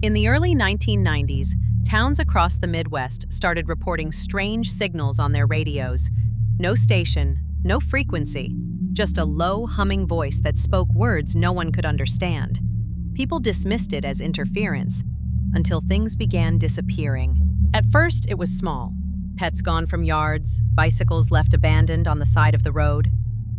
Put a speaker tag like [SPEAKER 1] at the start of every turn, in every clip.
[SPEAKER 1] In the early 1990s, towns across the Midwest started reporting strange signals on their radios. No station, no frequency, just a low, humming voice that spoke words no one could understand. People dismissed it as interference, until things began disappearing. At first, it was small. Pets gone from yards, bicycles left abandoned on the side of the road.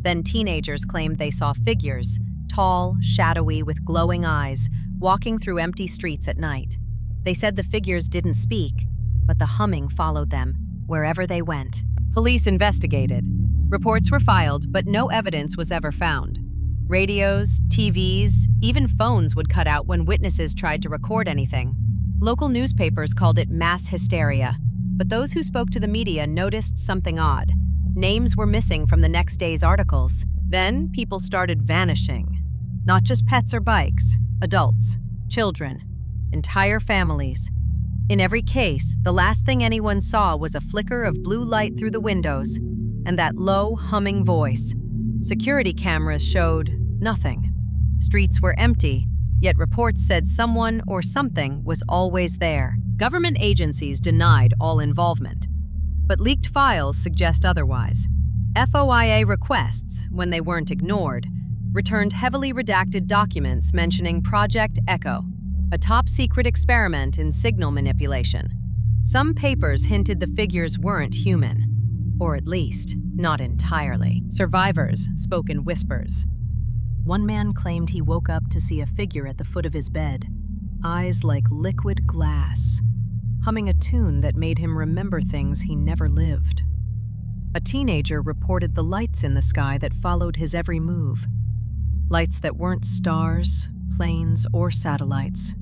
[SPEAKER 1] Then teenagers claimed they saw figures, tall, shadowy, with glowing eyes, walking through empty streets at night. They said the figures didn't speak, but the humming followed them, wherever they went. Police investigated. Reports were filed, but no evidence was ever found. Radios, TVs, even phones would cut out when witnesses tried to record anything. Local newspapers called it mass hysteria, but those who spoke to the media noticed something odd. Names were missing from the next day's articles. Then people started vanishing. Not just pets or bikes, adults, children, entire families. In every case, the last thing anyone saw was a flicker of blue light through the windows and that low, humming voice. Security cameras showed nothing. Streets were empty, yet reports said someone or something was always there. Government agencies denied all involvement, but leaked files suggest otherwise. FOIA requests, when they weren't ignored, returned heavily redacted documents mentioning Project Echo, a top-secret experiment in signal manipulation. Some papers hinted the figures weren't human, or at least, not entirely. Survivors spoke in whispers. One man claimed he woke up to see a figure at the foot of his bed, eyes like liquid glass, humming a tune that made him remember things he never lived. A teenager reported the lights in the sky that followed his every move. Lights that weren't stars, planes, or satellites.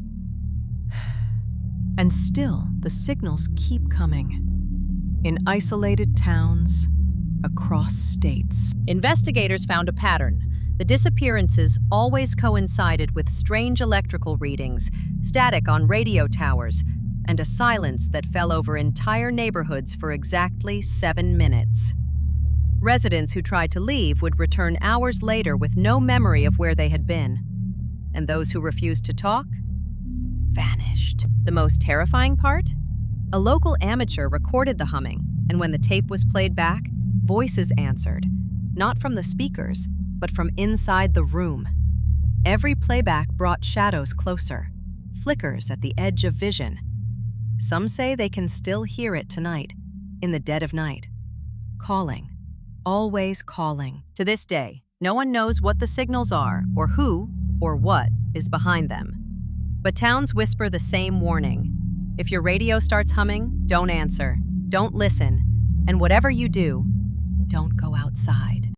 [SPEAKER 1] And still, the signals keep coming. In isolated towns, across states. Investigators found a pattern. The disappearances always coincided with strange electrical readings, static on radio towers, and a silence that fell over entire neighborhoods for exactly 7 minutes. Residents who tried to leave would return hours later with no memory of where they had been. And those who refused to talk vanished. The most terrifying part? A local amateur recorded the humming, and when the tape was played back, voices answered, not from the speakers, but from inside the room. Every playback brought shadows closer, flickers at the edge of vision. Some say they can still hear it tonight, in the dead of night, calling. Always calling. To this day, no one knows what the signals are or who or what is behind them. But towns whisper the same warning. If your radio starts humming, don't answer, don't listen, and whatever you do, don't go outside.